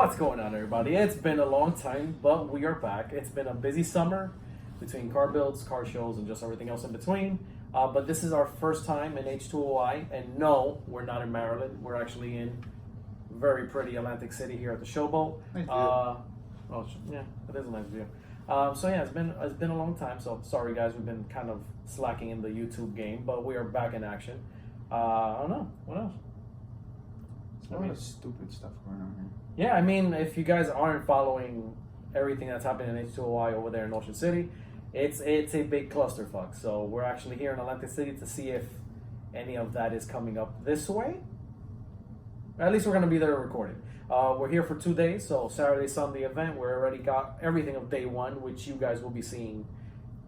What's going on, everybody? It's been a long time, but we are back. It's been a busy summer between car builds, car shows, and just everything else in between. But this is our first time in H2oi, and no, we're not in Maryland. We're actually in very pretty Atlantic City here at the Showboat. Nice view. Oh, yeah, it is a nice view. So yeah, it's been a long time. So sorry, guys, we've been kind of slacking in the YouTube game, but we are back in action. I don't know what else. There's a lot of stupid stuff going on here. Yeah, I mean, if you guys aren't following everything that's happening in H2oi over there in Ocean City, it's a big clusterfuck. So we're actually here in Atlantic City to see if any of that is coming up this way. At least we're going to be there recording. We're here for 2 days, so Saturday, Sunday event. We already got everything of day one, which you guys will be seeing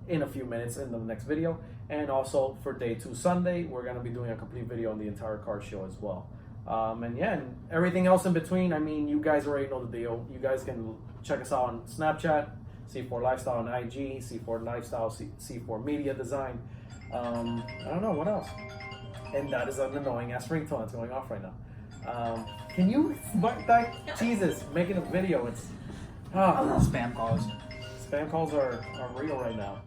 in a few minutes in the next video. And also for day 2, Sunday, we're going to be doing a complete video on the entire car show as well. And yeah, and everything else in between, I mean, you guys already know the deal. You guys can check us out on Snapchat, C4 Lifestyle on IG, C4 Lifestyle, C4 Media Design. I don't know, what else? And that is an annoying ass ringtone that's going off right now. Can you, Jesus, making a video, it's, Spam calls. Spam calls are real right now.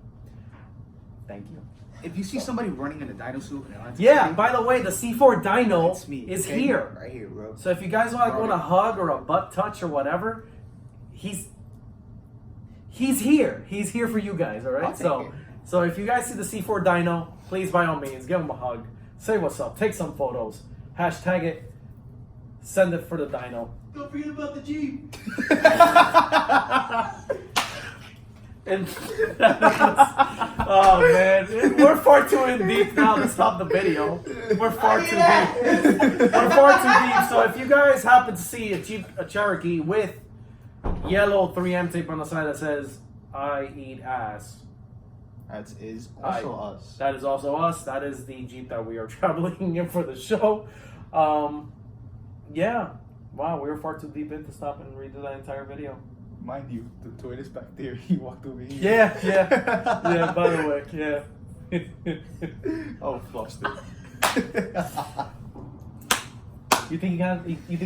Thank you. If you see somebody running in a dino suit, Yeah, by the way, the C4 Dino is okay? here. Right here, bro. So if you guys want a hug or a butt touch or whatever, he's here. He's here for you guys, all right? So if you guys see the C4 Dino, please by all means give him a hug. Say what's up. Take some photos. Hashtag it. Send it for the Dino. Don't forget about the Jeep. And oh man, we're far too in deep now to stop the video. We're far too deep. We're far too deep. So if you guys happen to see a Cherokee with yellow 3M tape on the side that says "I eat ass," That is also us. That is also us. That is the Jeep that we are traveling in for the show. Yeah. Wow, we were far too deep in to stop and redo that entire video. Mind you, the toilet is back there. He walked over here. Yeah, by the way, yeah. Oh, flustered. You think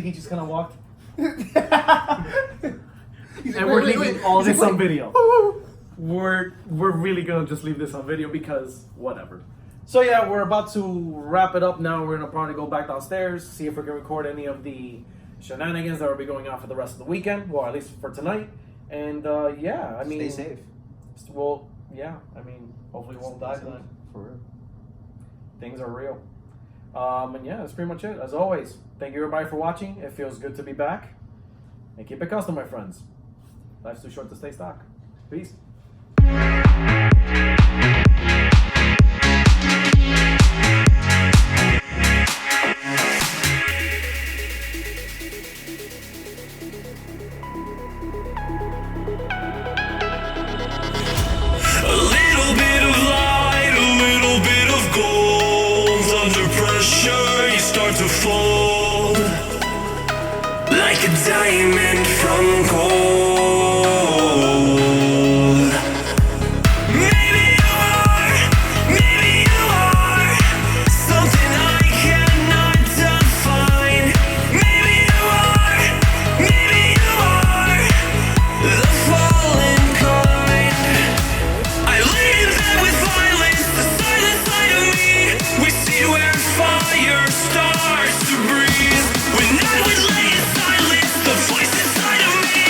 he just kind of walked? And we're leaving all this on video. We're really gonna just leave this on video because whatever. So yeah, we're about to wrap it up now. We're gonna probably go back downstairs, see if we can record any of the shenanigans that will be going on for the rest of the weekend. Well, at least for tonight. And yeah, I mean, stay safe. Well, yeah, I mean, hopefully we won't die tonight. For real. Things are real. And yeah, that's pretty much it. As always, thank you everybody for watching. It feels good to be back. And keep it custom, my friends. Life's too short to stay stuck. Peace. You start to fold like a diamond from gold. Maybe you are something I cannot define. Maybe you are the fallen kind. I lay in bed with violence, the silent side of me. We see where fire starts to breathe. When I would lay in silence, the voice inside of me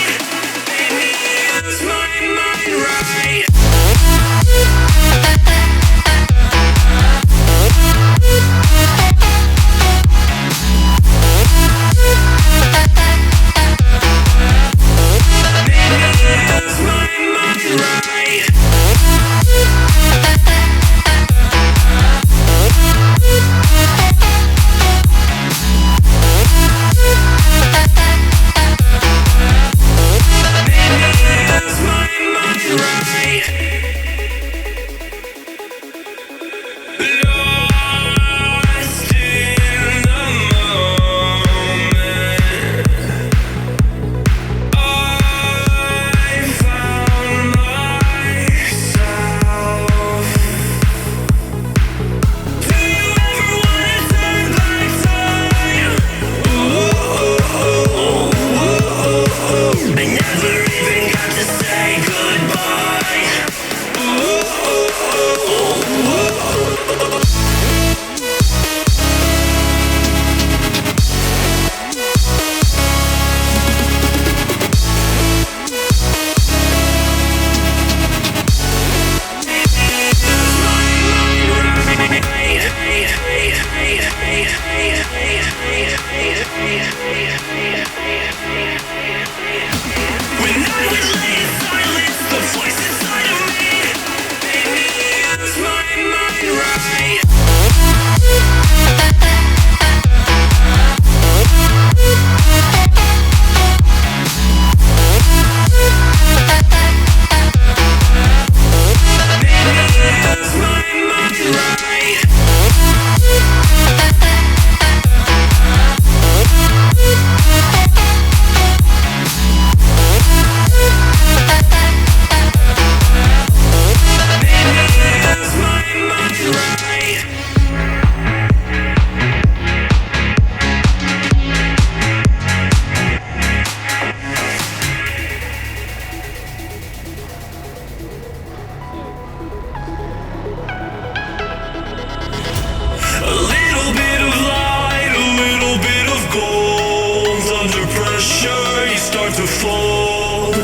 fold,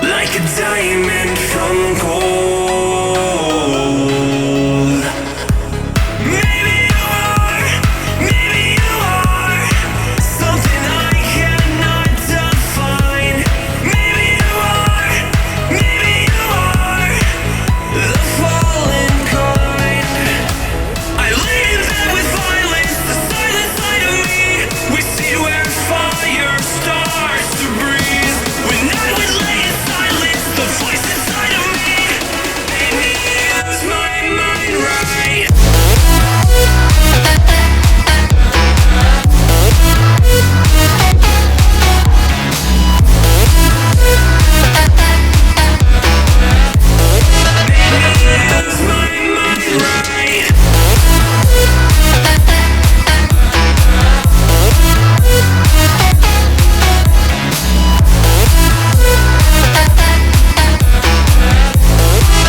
like a diamond from gold. Maybe you are, maybe you are something I cannot define. Maybe you are, maybe you are the fallen kind. I leave them with violence, the silent side of me. We see where fire starts to breathe. When I would lay in silence, the voice inside of me made me use my mind right. Use my mind right.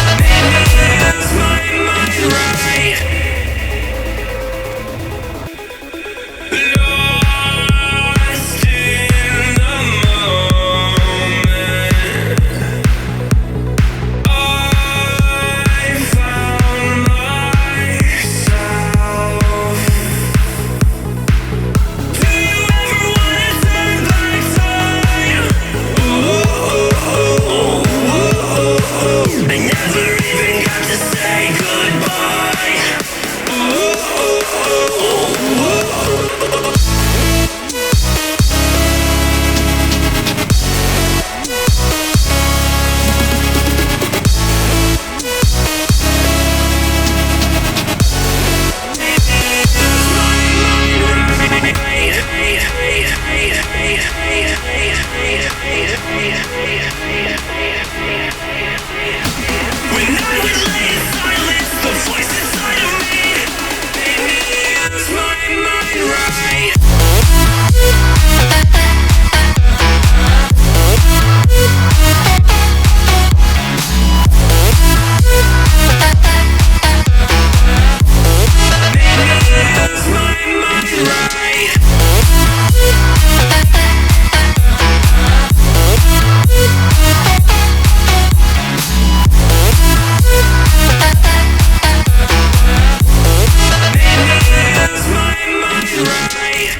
Use my mind right. Lost in the moment, I found myself. Do you ever wanna turn back time? I never even got to say goodbye. When I would lay in silence, the voice inside of me made me use my mind right. Use my mind right. Use my mind right.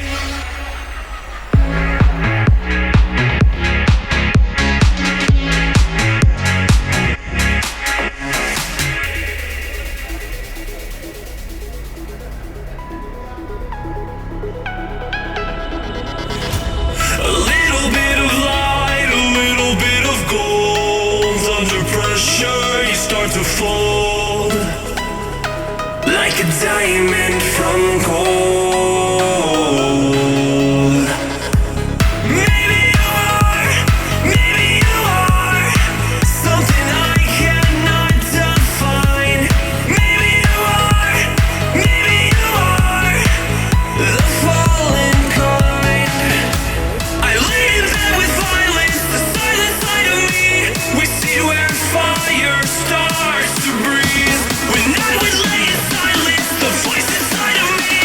A little bit of light, a little bit of gold. Under pressure, you start to fold, like a diamond from gold. Maybe you are, maybe you are something I cannot define. Maybe you are, maybe you are the fallen kind. I leave them with violence, the silent side of me. We see where fire starts to breathe. When I would lay in silence, the voice inside of me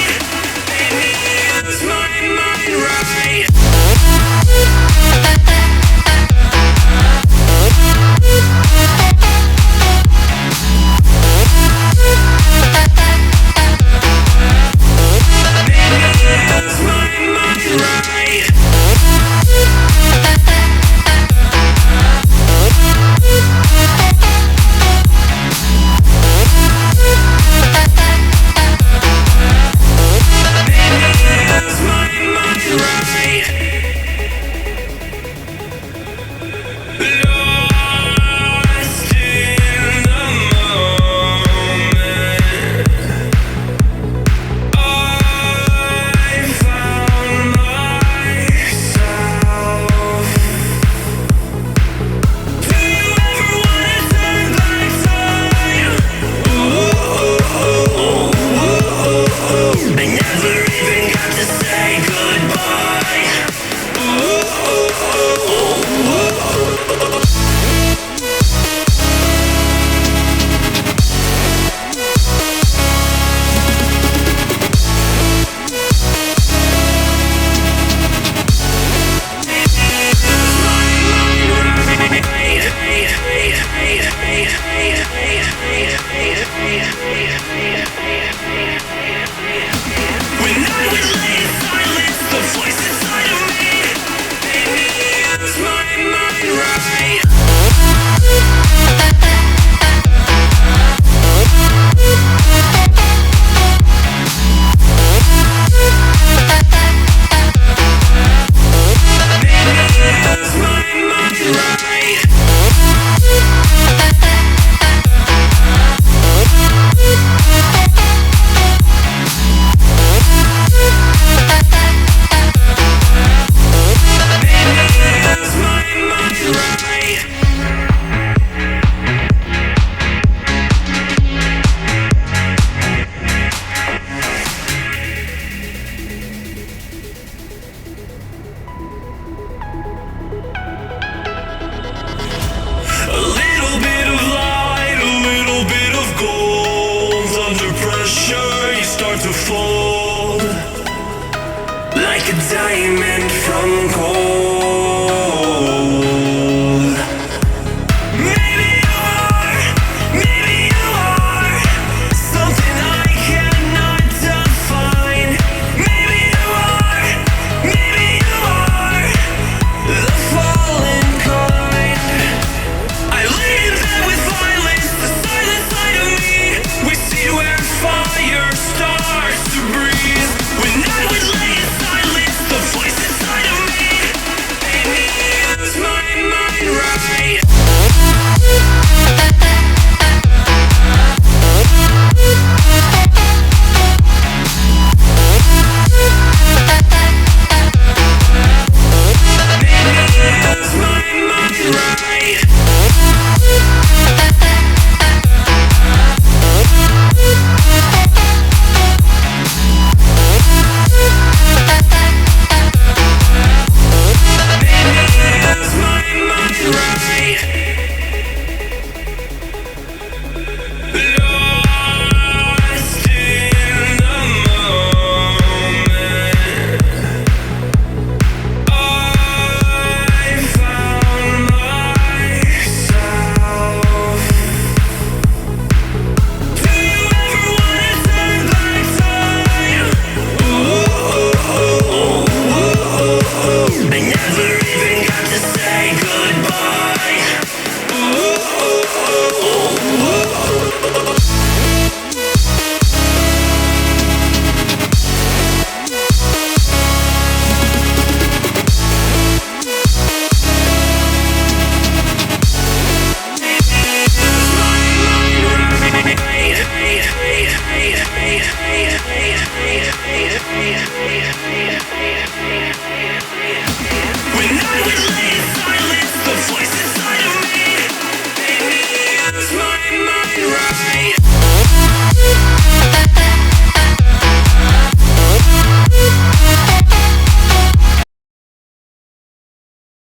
diamond